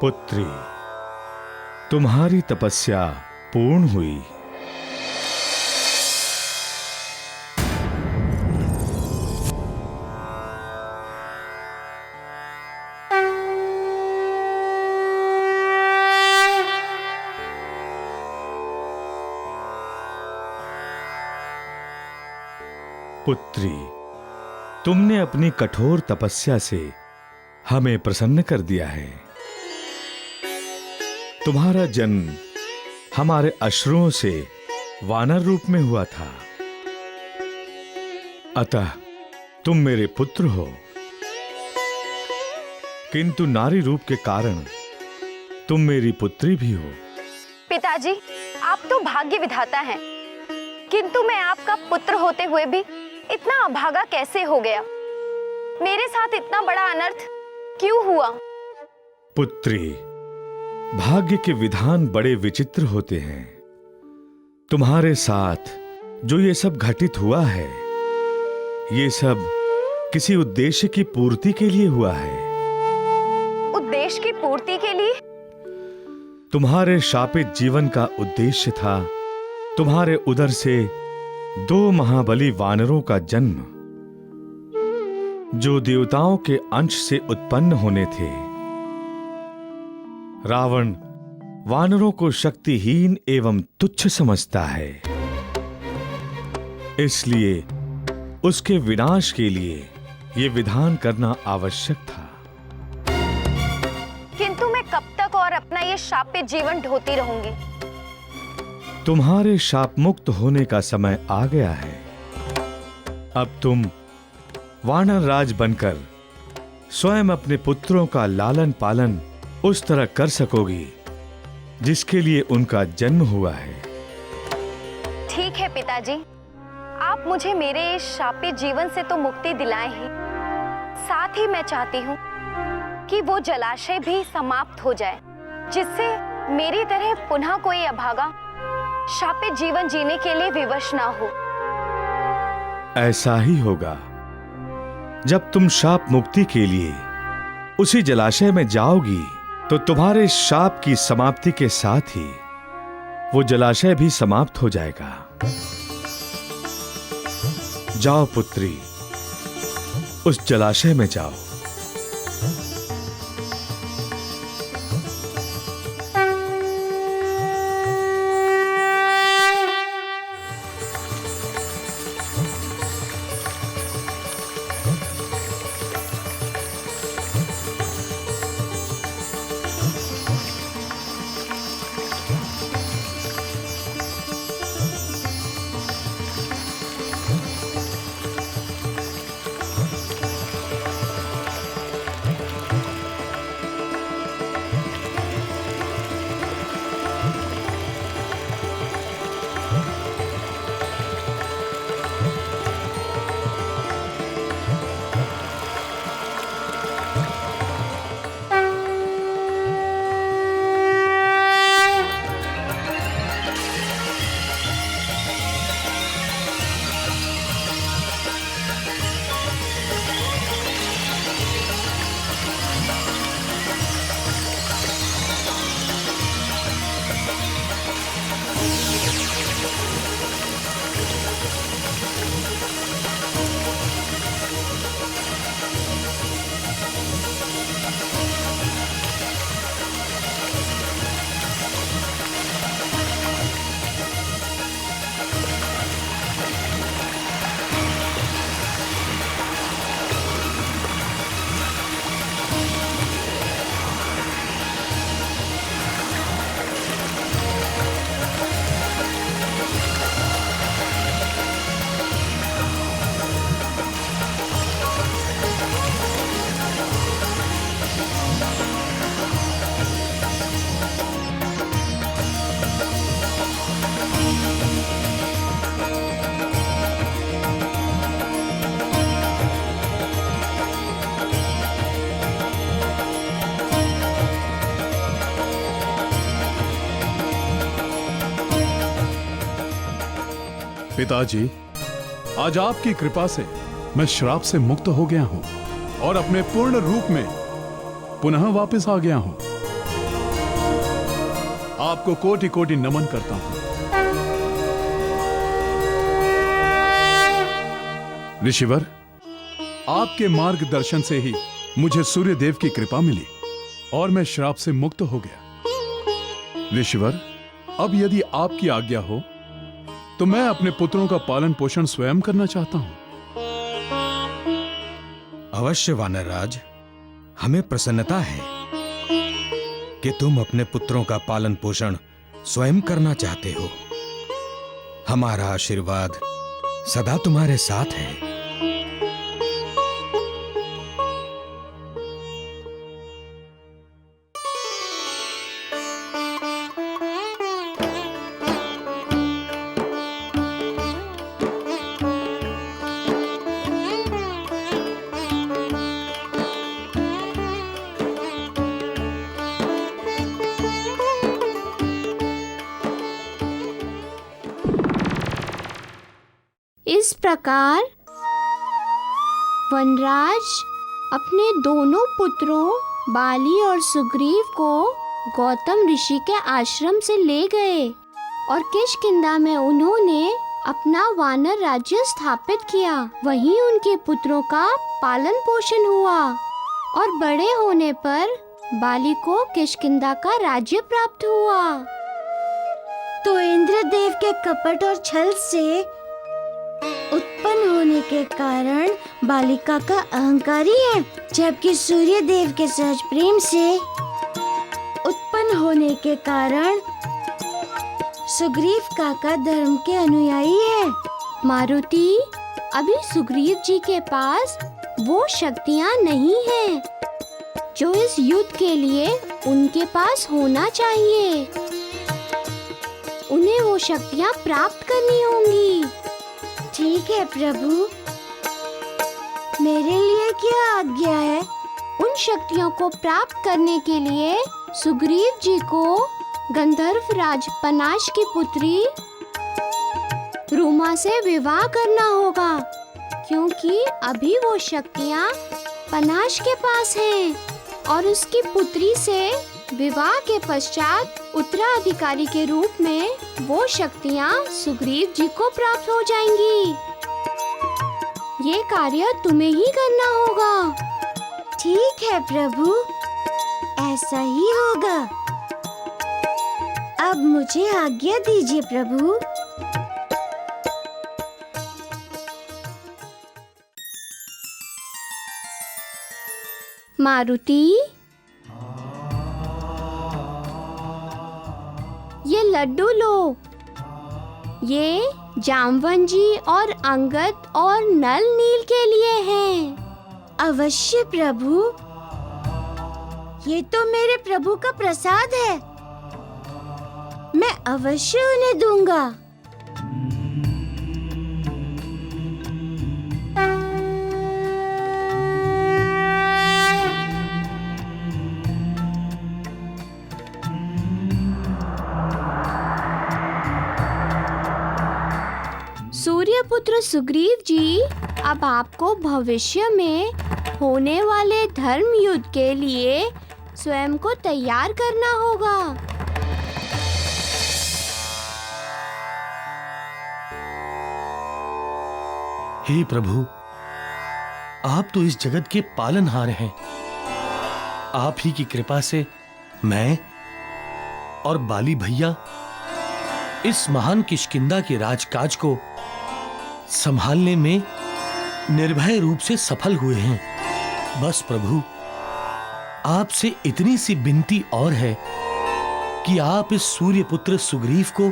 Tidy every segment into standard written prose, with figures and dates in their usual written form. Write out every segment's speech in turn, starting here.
पुत्री, तुम्हारी तपस्या पूर्ण हुई। पुत्री, तुमने अपनी कठोर तपस्या से हमें प्रसन्न कर दिया है। तुम्हारा जन्म हमारे अश्रुओं से वानर रूप में हुआ था, अतः तुम मेरे पुत्र हो। किंतु नारी रूप के कारण तुम मेरी पुत्री भी हो। पिताजी, आप तो भाग्य विधाता हैं, किंतु मैं आपका पुत्र होते हुए भी इतना अभागा कैसे हो गया? मेरे साथ इतना बड़ा अनर्थ क्यों हुआ? पुत्री, भाग्य के विधान बड़े विचित्र होते हैं। तुम्हारे साथ जो ये सब घटित हुआ है, ये सब किसी उद्देश्य की पूर्ति के लिए हुआ है। उद्देश्य की पूर्ति के लिए? तुम्हारे शापित जीवन का उद्देश्य था तुम्हारे उदर से 2 महाबली वानरों का जन्म, जो देवताओं के अंश से उत्पन्न होने थे। रावण वानरों को शक्तिहीन एवं तुच्छ समझता है, इसलिए उसके विनाश के लिए यह विधान करना आवश्यक था। किंतु मैं कब तक और अपना ये शापित जीवन ढोती रहूंगी? तुम्हारे शाप मुक्त होने का समय आ गया है। अब तुम वानर राज बनकर स्वयं अपने पुत्रों का लालन पालन उस तरह कर सकोगी जिसके लिए उनका जन्म हुआ है। ठीक है पिताजी, आप मुझे मेरे इस शापित जीवन से तो मुक्ति दिलाए ही, साथ ही मैं चाहती हूँ कि वो जलाशय भी समाप्त हो जाए, जिससे मेरी तरह पुनः कोई अभागा शापित जीवन जीने के लिए विवश ना हो। ऐसा ही होगा। जब तुम शाप मुक्ति के लिए उसी जलाशय में जाओगी तो तुम्हारे शाप की समाप्ति के साथ ही वो जलाशय भी समाप्त हो जाएगा। जाओ पुत्री, उस जलाशय में जाओ। पिताजी, आज आपकी कृपा से मैं श्राप से मुक्त हो गया हूं और अपने पूर्ण रूप में पुनः वापस आ गया हूं। आपको कोटि कोटि नमन करता हूं। ऋषिवर, आपके मार्गदर्शन से ही मुझे सूर्य देव की कृपा मिली और मैं श्राप से मुक्त हो गया। ऋषिवर, अब यदि आपकी आज्ञा हो तो मैं अपने पुत्रों का पालन पोषण स्वयं करना चाहता हूं। अवश्य वानरराज, हमें प्रसन्नता है कि तुम अपने पुत्रों का पालन पोषण स्वयं करना चाहते हो। हमारा आशीर्वाद सदा तुम्हारे साथ है। इस प्रकार वनराज अपने दोनों पुत्रों बाली और सुग्रीव को गौतम ऋषि के आश्रम से ले गए और किष्किंधा में उन्होंने अपना वानर राज्य स्थापित किया। वहीं उनके पुत्रों का पालन पोषण हुआ और बड़े होने पर बाली को किष्किंधा का राज्य प्राप्त हुआ। तो इंद्रदेव के कपट और छल से उत्पन्न होने के कारण बालिका का अहंकारी है, जबकि सूर्य देव के सहज प्रेम से उत्पन्न होने के कारण सुग्रीव काका धर्म के अनुयायी है। मारुति, अभी सुग्रीव जी के पास वो शक्तियाँ नहीं हैं जो इस युद्ध के लिए उनके पास होना चाहिए। उन्हें वो शक्तियाँ प्राप्त करनी होंगी। ठीक है प्रभु, मेरे लिए क्या आज्ञा है? उन शक्तियों को प्राप्त करने के लिए सुग्रीव जी को गंधर्व राज पनाश की पुत्री रूमा से विवाह करना होगा, क्योंकि अभी वो शक्तियाँ पनाश के पास हैं और उसकी पुत्री से विवाह के पश्चात उत्तराधिकारी के रूप में वो शक्तियाँ सुग्रीव जी को प्राप्त हो जाएंगी। ये कार्य तुम्हें ही करना होगा। ठीक है प्रभु, ऐसा ही होगा। अब मुझे आज्ञा दीजिए प्रभु। मारुति, ये लड्डू लो। ये जामवंजी और अंगद और नल नील के लिए हैं। अवश्य प्रभु, ये तो मेरे प्रभु का प्रसाद है, मैं अवश्य उन्हें दूंगा। सूर्यपुत्र सुग्रीव जी, अब आपको भविष्य में होने वाले धर्म युद्ध के लिए स्वयं को तैयार करना होगा। हे प्रभु, आप तो इस जगत के पालनहार हैं। आप ही की कृपा से मैं और बाली भैया इस महान किष्किंधा के राजकाज को संभालने में निर्भय रूप से सफल हुए हैं। बस प्रभु, आपसे इतनी सी विनती और है कि आप इस सूर्यपुत्र सुग्रीव को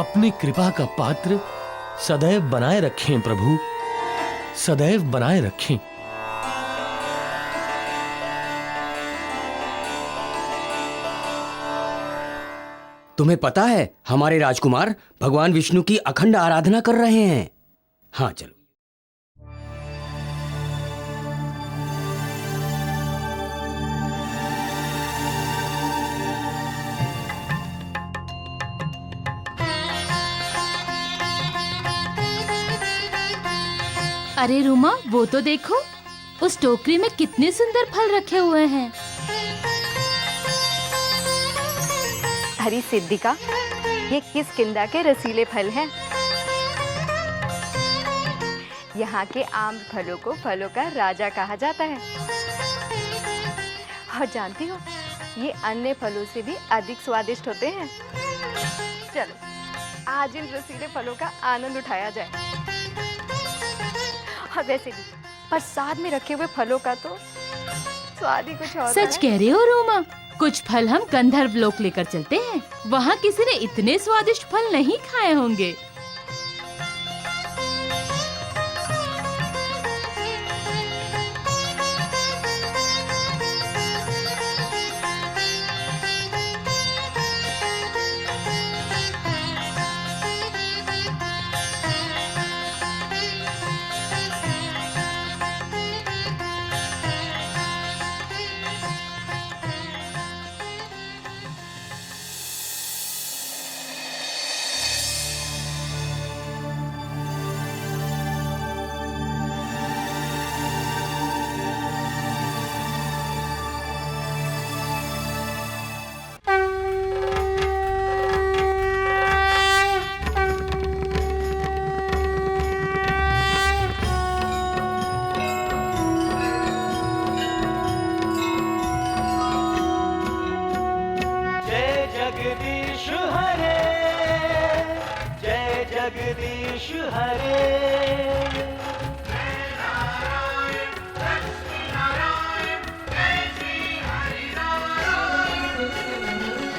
अपनी कृपा का पात्र सदैव बनाए रखें प्रभु, सदैव बनाए रखें। तुम्हें पता है हमारे राजकुमार भगवान विष्णु की अखंड आराधना कर रहे हैं। हाँ चलो। अरे रूमा, वो तो देखो, उस टोकरी में कितने सुंदर फल रखे हुए हैं। अरे सिद्धिका, ये किष्किंधा के रसीले फल हैं। यहाँ के आम फलों को फलों का राजा कहा जाता है। और जानती हो, ये अन्य फलों से भी अधिक स्वादिष्ट होते हैं। चलो आज इन रसीले फलों का आनंद उठाया जाए। और वैसे भी प्रसाद में रखे हुए फलों का तो स्वाद ही कुछ और सच कह रहे हो रोमा, कुछ फल हम गंधर्व लोक लेकर चलते हैं। वहाँ किसी ने इतने स्वादिष्ट फल नहीं खाए होंगे। जगदीश हरे।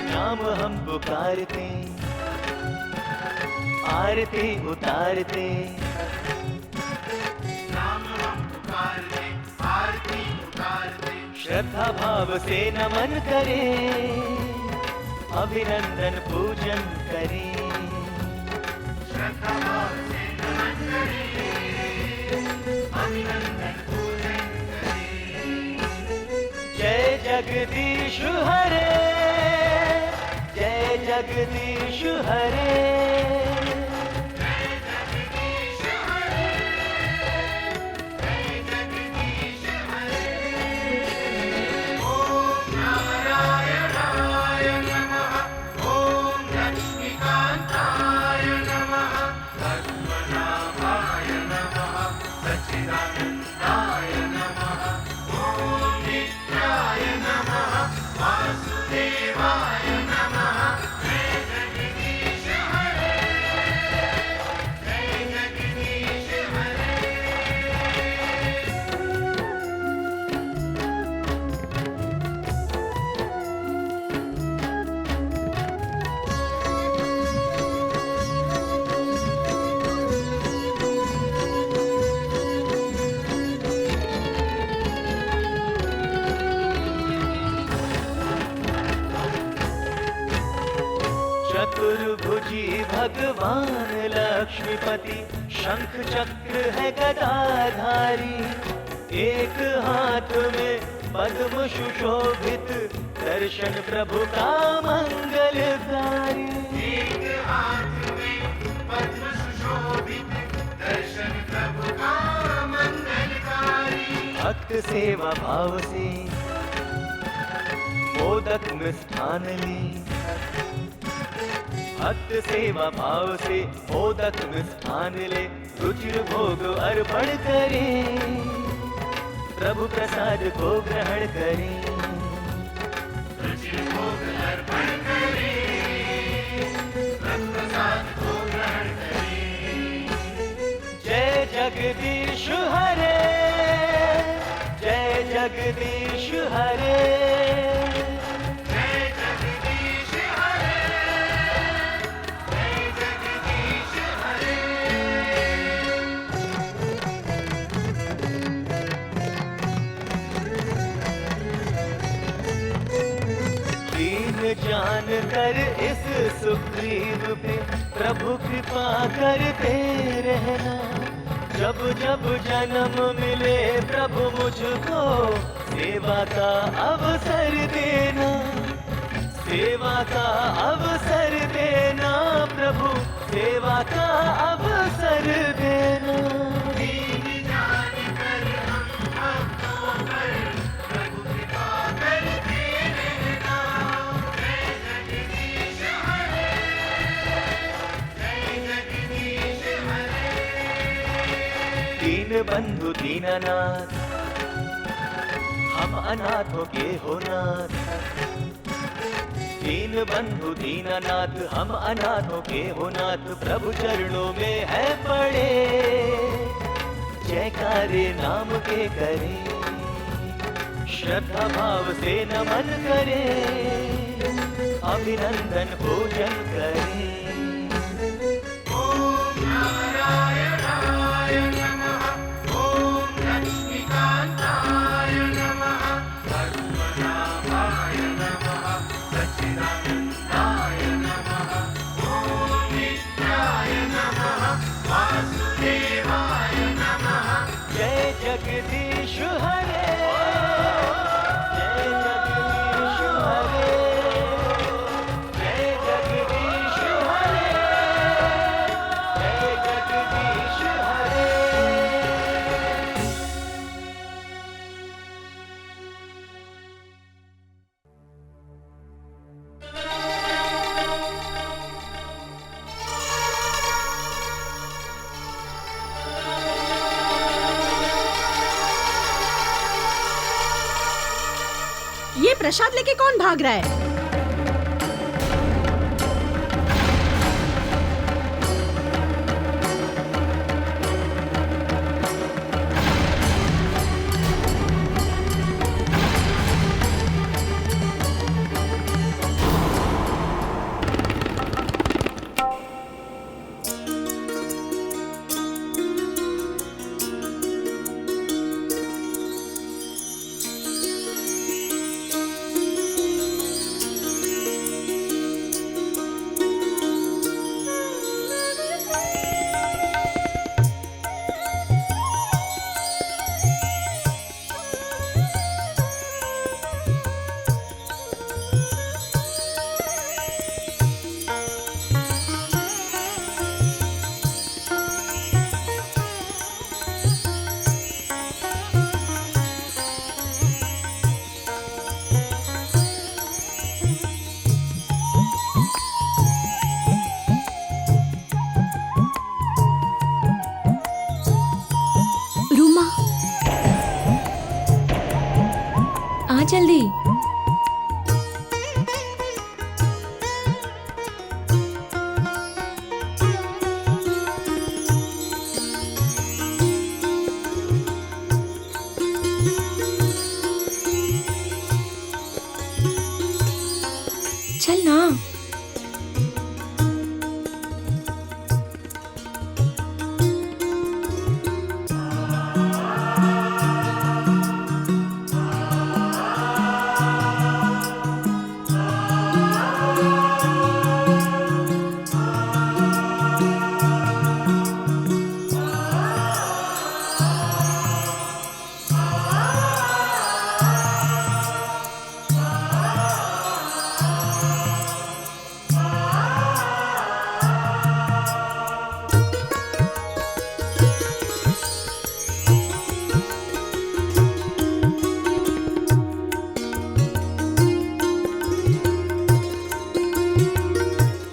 नाम हम पुकारते, आरती उतारते। नाम हम पुकारते, आरती उतारते। श्रद्धा भाव से नमन करें, अभिनंदन पूजन करें। श्रद्धा भाव से नमन करें, अभिनंदन पूजन करें। जय जगदीश हरे, जय जगदीश हरे। चतुर्भुजी भगवान लक्ष्मीपति, शंख चक्र है गदाधारी। एक हाथ में पद्म सुशोभित, दर्शन प्रभु का मंगलकारी। एक हाथ में पद्म सुशोभित, दर्शन प्रभु का मंगलकारी। भक्त सेवा भाव से मोदक मिष्ठान ली, भक्त सेवा भाव से मोदक मिष्ठान ले। रुचिर भोग अर्पण करें, प्रभु प्रसाद को ग्रहण करें। रुचिर भोग अर्पण करें, प्रभु प्रसाद को ग्रहण करें। जय जगदीश हरे, जय जगदीश हरे। जान कर इस सुग्रीव पे प्रभु कृपा करते रहना। जब जब जन्म मिले प्रभु मुझको सेवा का अवसर देना। सेवा का अवसर देना प्रभु, सेवा का अवसर देना। दीन बंधु दीनानाथ, हम अनाथों के हो नाथ। दीन बंधु दीनानाथ, हम अनाथों के हो नाथ। प्रभु चरणों में है पड़े, जयकारे नाम के करे, श्रद्धा भाव से नमन करे, अभिनंदन पूजन करे। जय जगदीश हरे, जय जगदीश हरे, जय जगदीश हरे, जय जगदीश हरे। ये प्रसाद लेके कौन भाग रहा है? जल्दी। चल ना।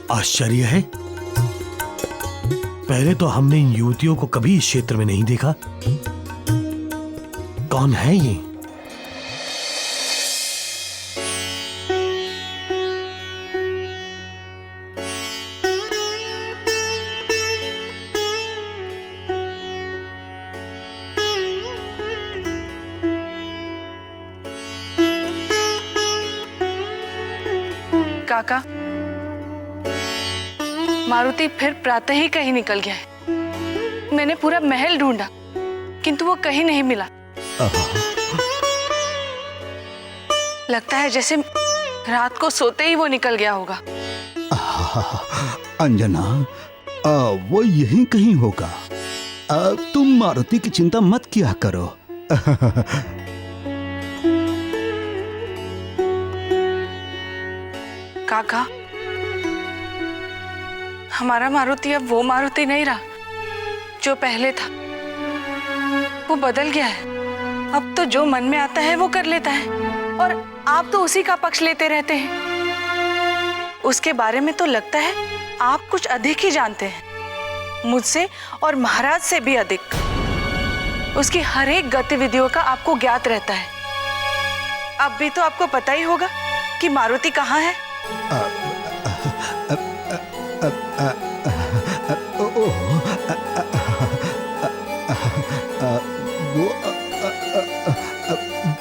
आश्चर्य है, पहले तो हमने इन युवतियों को कभी इस क्षेत्र में नहीं देखा। कौन है ये? काका, मारुति फिर प्रातः ही कहीं निकल गया है। मैंने पूरा महल ढूंढा किंतु वो कहीं नहीं मिला। लगता है जैसे रात को सोते ही वो निकल गया होगा। अंजना, वो यहीं कहीं होगा। तुम मारुति की चिंता मत किया करो। काका, हमारा मारुति अब वो मारुति नहीं रहा जो पहले था। वो बदल गया है। अब तो जो मन में आता है वो कर लेता है और आप तो उसी का पक्ष लेते रहते हैं। उसके बारे में तो लगता है आप कुछ अधिक ही जानते हैं, मुझसे और महाराज से भी अधिक। उसकी हर एक गतिविधियों का आपको ज्ञात रहता है। अब भी तो आपको पता ही होगा कि मारुति कहाँ है।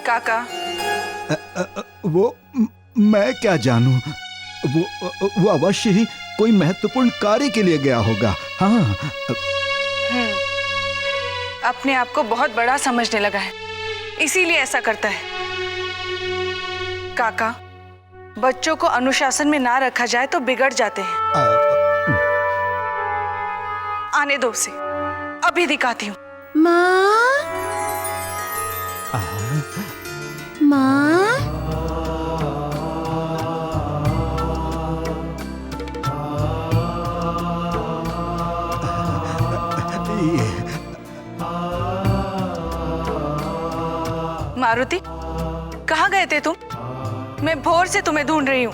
काका, वो मैं क्या जानूं, वो अवश्य ही कोई महत्वपूर्ण कार्य के लिए गया होगा। हाँ। अपने आप को बहुत बड़ा समझने लगा है, इसीलिए ऐसा करता है। काका, बच्चों को अनुशासन में ना रखा जाए तो बिगड़ जाते हैं। आने दो उसे, अभी दिखाती हूँ। माँ, माँ, मारुति, कहाँ गए थे तुम? मैं भोर से तुम्हें ढूंढ रही हूँ।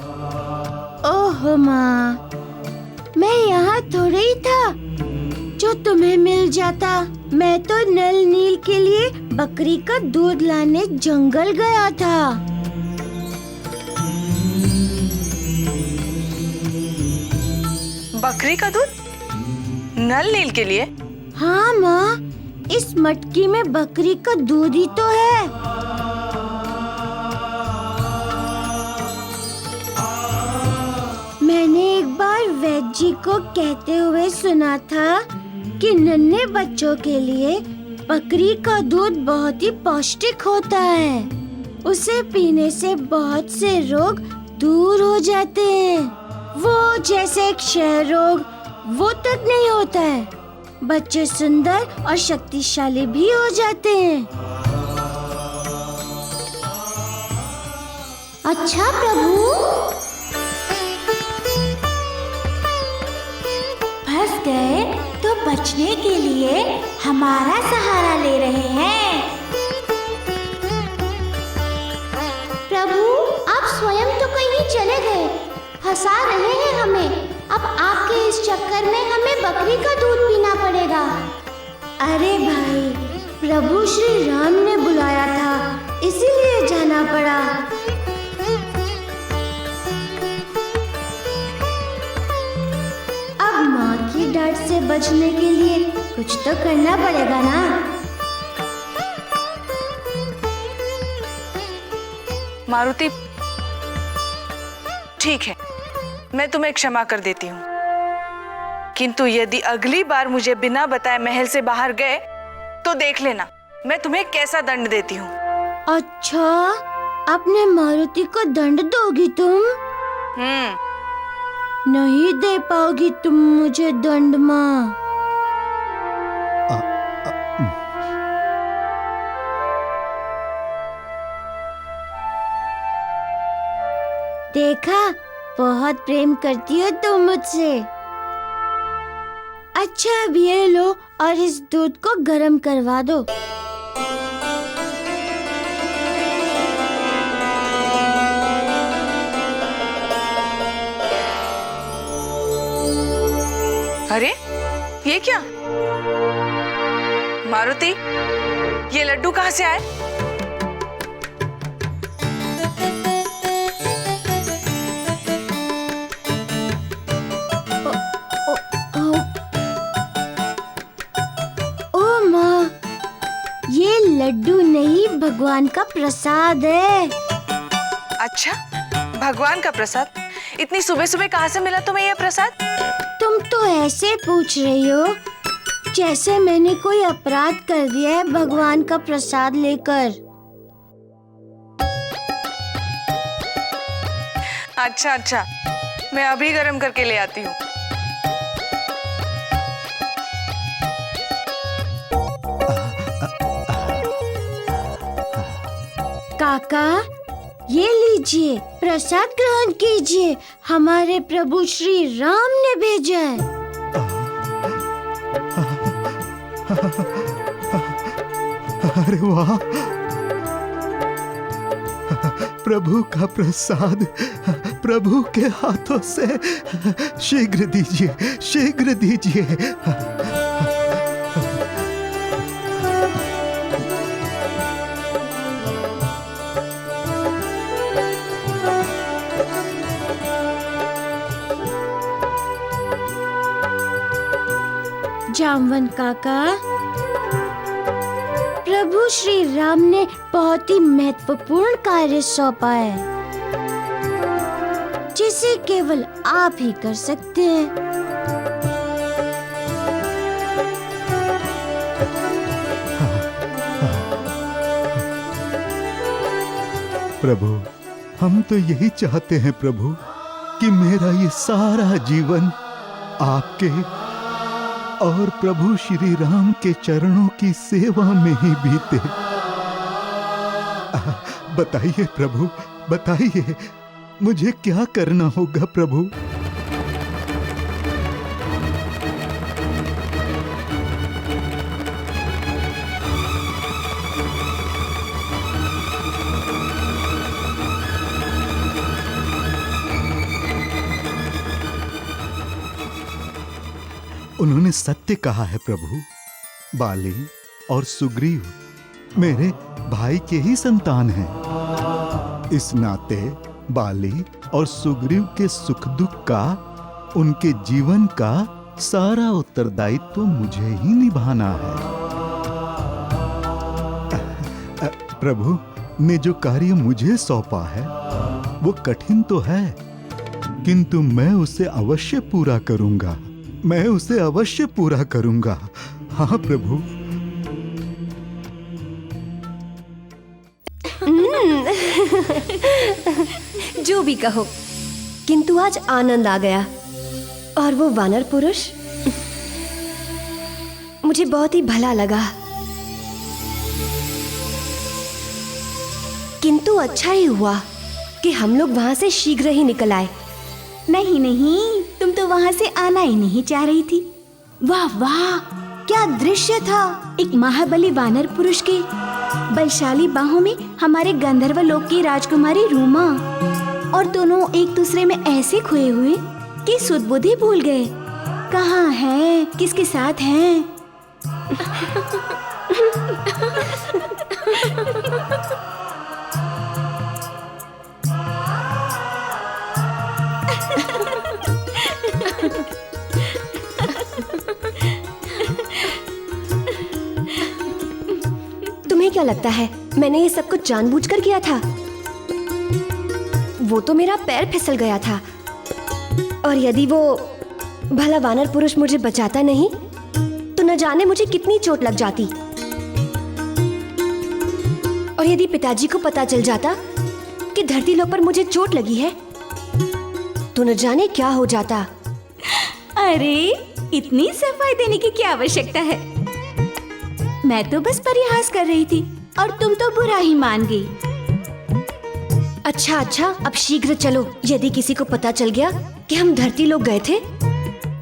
ओह माँ, मैं यहाँ थोड़े ही था जो तुम्हें मिल जाता। मैं तो नल नील के लिए बकरी का दूध लाने जंगल गया था। बकरी का दूध? नल नील के लिए? हाँ माँ, इस मटकी में बकरी का दूध ही तो है। मैंने एक बार वैद्य जी को कहते हुए सुना था कि नन्हे बच्चों के लिए बकरी का दूध बहुत ही पौष्टिक होता है। उसे पीने से बहुत से रोग दूर हो जाते हैं। वो जैसे क्षय रोग, वो तक नहीं होता है। बच्चे सुंदर और शक्तिशाली भी हो जाते हैं। अच्छा प्रभु, फंस गए तो बचने के लिए हमारा सहारा ले रहे हैं। प्रभु, आप स्वयं तो कहीं चले गए, फंसा रहे हैं हमें। अब आपके इस चक्कर में हमें बकरी का दूध पीना पड़ेगा। अरे भाई, प्रभु श्री राम ने बुलाया था, इसीलिए जाना पड़ा। अब माँ की डांट से बचने के लिए कुछ तो करना पड़ेगा ना। मारुति, ठीक है, मैं तुम्हें क्षमा कर देती हूँ, किंतु यदि अगली बार मुझे बिना बताए महल से बाहर गए तो देख लेना मैं तुम्हें कैसा दंड देती हूँ। अच्छा, अपने मारुति को दंड दोगी तुम? नहीं दे पाओगी तुम मुझे दंड, माँ। देखा, बहुत प्रेम करती हो तुम मुझसे। अच्छा, अब ये लो और इस दूध को गर्म करवा दो। अरे, ये क्या? मारुति, ये लड्डू कहाँ से आए? लड्डू नहीं, भगवान का प्रसाद है। अच्छा, भगवान का प्रसाद? इतनी सुबह सुबह कहाँ से मिला तुम्हें यह प्रसाद? तुम तो ऐसे पूछ रही हो जैसे मैंने कोई अपराध कर दिया है भगवान का प्रसाद लेकर। अच्छा अच्छा, मैं अभी गरम करके ले आती हूँ। काका, ये लीजिए, प्रसाद ग्रहण कीजिए, हमारे प्रभु श्री राम ने भेजा है। अरे वाह, प्रभु का प्रसाद प्रभु के हाथों से। शीघ्र दीजिए, शीघ्र दीजिए। जामवन काका, प्रभु श्री राम ने बहुत ही महत्वपूर्ण कार्य सौंपा है जिसे केवल आप ही कर सकते हैं। प्रभु, हम तो यही चाहते हैं प्रभु कि मेरा ये सारा जीवन आपके और प्रभु श्री राम के चरणों की सेवा में ही बीते। बताइए प्रभु, बताइए मुझे क्या करना होगा प्रभु? उन्होंने सत्य कहा है प्रभु। बाली और सुग्रीव मेरे भाई के ही संतान हैं। इस नाते बाली और सुग्रीव के सुख दुख का, उनके जीवन का सारा उत्तरदायित्व तो मुझे ही निभाना है। प्रभु ने जो कार्य मुझे सौंपा है वो कठिन तो है, किंतु मैं उसे अवश्य पूरा करूंगा। मैं उसे अवश्य पूरा करूंगा। हाँ प्रभु। जो भी कहो, किंतु आज आनंद आ गया। और वो वानर पुरुष मुझे बहुत ही भला लगा। किंतु अच्छा ही हुआ कि हम लोग वहां से शीघ्र ही निकल आए। नहीं नहीं, तुम तो वहां से आना ही नहीं चाह रही थी। वाह वाह, क्या दृश्य था! एक महाबली वानर पुरुष के बलशाली बाहों में हमारे गंधर्व लोक की राजकुमारी रूमा, और दोनों एक दूसरे में ऐसे खोए हुए कि सुध बुद्धि भूल गए। कहाँ हैं, किसके साथ हैं? तुम्हें क्या लगता है मैंने ये सब कुछ जानबूझकर किया था? वो तो मेरा पैर फिसल गया था, और यदि वो भला वानर पुरुष मुझे बचाता नहीं तो न जाने मुझे कितनी चोट लग जाती। और यदि पिताजी को पता चल जाता कि धरती लोक पर मुझे चोट लगी है तो न जाने क्या हो जाता। अरे, इतनी सफाई देने की क्या आवश्यकता है? मैं तो बस परिहास कर रही थी और तुम तो बुरा ही मान गई। अच्छा अच्छा, अब शीघ्र चलो। यदि किसी को पता चल गया कि हम धरती लोक गए थे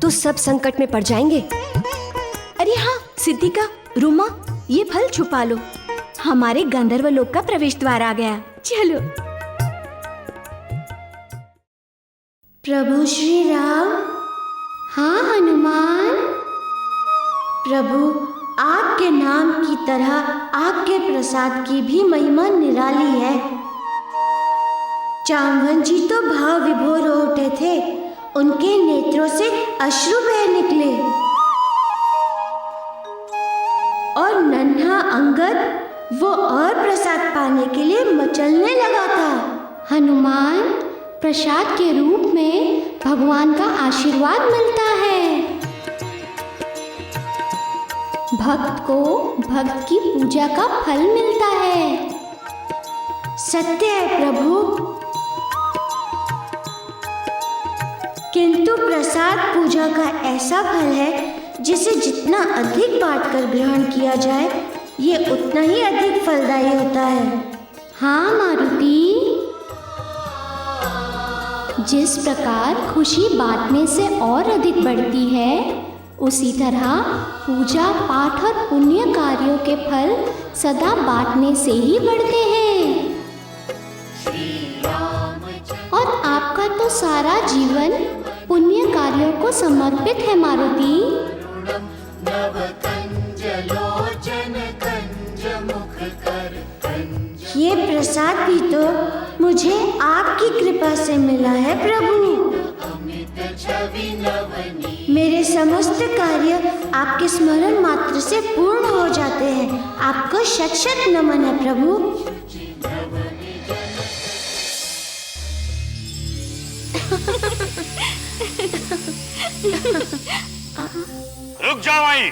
तो सब संकट में पड़ जाएंगे। अरे हाँ सिद्धिका, रूमा, ये फल छुपा लो। हमारे गंधर्व लोक का प्रवेश द्वार आ गया। चलो। प्रभु श्री राम। हाँ हनुमान। प्रभु, आपके नाम की तरह आपके प्रसाद की भी महिमा निराली है। जामवन जी तो भाव विभोर हो उठे थे, उनके नेत्रों से अश्रु बह निकले। और नन्हा अंगद वो और प्रसाद पाने के लिए मचलने लगा था। हनुमान, प्रसाद के रूप में भगवान का आशीर्वाद मिलता है। भक्त को भक्त की पूजा का फल मिलता है। सत्य है प्रभु, किंतु प्रसाद पूजा का ऐसा फल है जिसे जितना अधिक बांटकर ग्रहण किया जाए ये उतना ही अधिक फलदायी होता है। हाँ मारुति, जिस प्रकार खुशी बांटने से और अधिक बढ़ती है, उसी तरह पूजा पाठ और पुण्य कार्यों के फल सदा बांटने से ही बढ़ते हैं। और आपका तो सारा जीवन पुण्य कार्यों को समर्पित है मारुति। ये प्रसाद भी तो मुझे आपकी कृपा से मिला है प्रभु। मेरे मेरे समस्त कार्य आपके स्मरण मात्र से पूर्ण हो जाते हैं। आपको शत शत नमन है प्रभु। रुक जाओ आई।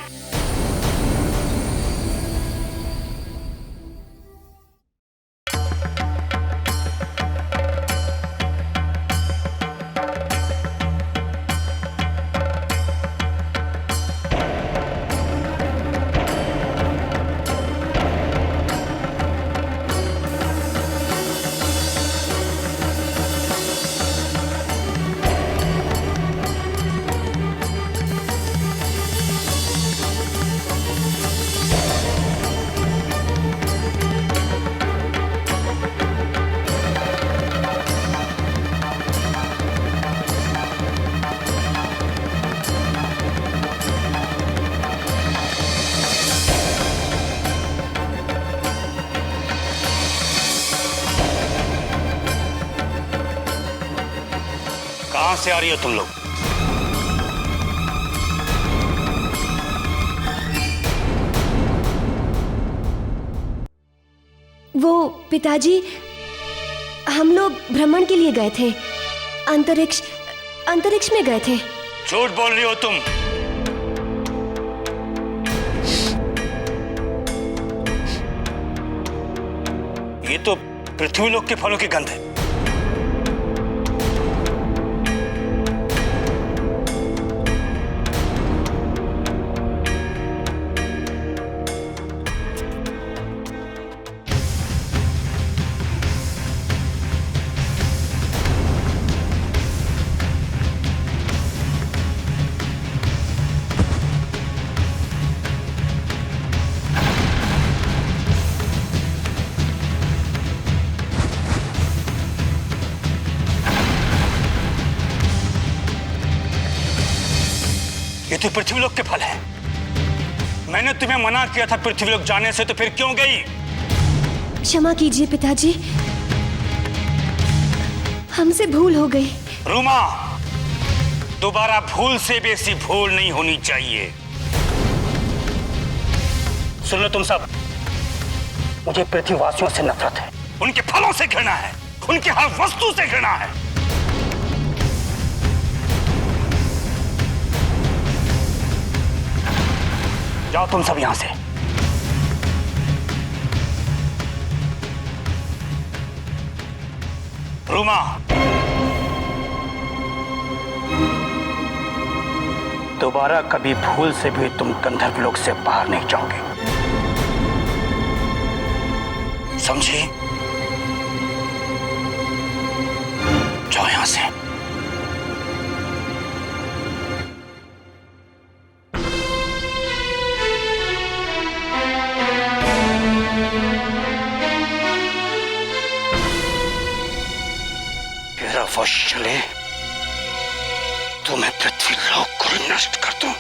कहां से आ रही हो तुम लोग? वो पिताजी, हम लोग भ्रमण के लिए गए थे। अंतरिक्ष में गए थे। झूठ बोल रही हो तुम। ये तो पृथ्वीलोक के फलों की गंध है। ये तो पृथ्वीलोक के फल है। मैंने तुम्हें मना किया था पृथ्वीलोक जाने से, तो फिर क्यों गई? क्षमा कीजिए पिताजी, हमसे भूल हो गई। रूमा, दोबारा भूल से भी ऐसी भूल नहीं होनी चाहिए। सुन लो तुम सब, मुझे पृथ्वीवासियों से नफरत है, उनके फलों से घृणा है, उनके हर वस्तु से घृणा है। जाओ तुम सब यहां से। रूमा, दोबारा कभी भूल से भी तुम गंधर्व लोक से बाहर नहीं जाओगे, समझी? जाओ यहां से। मेरा वश चले तो मैं पृथ्वीलोक को नष्ट कर दूं।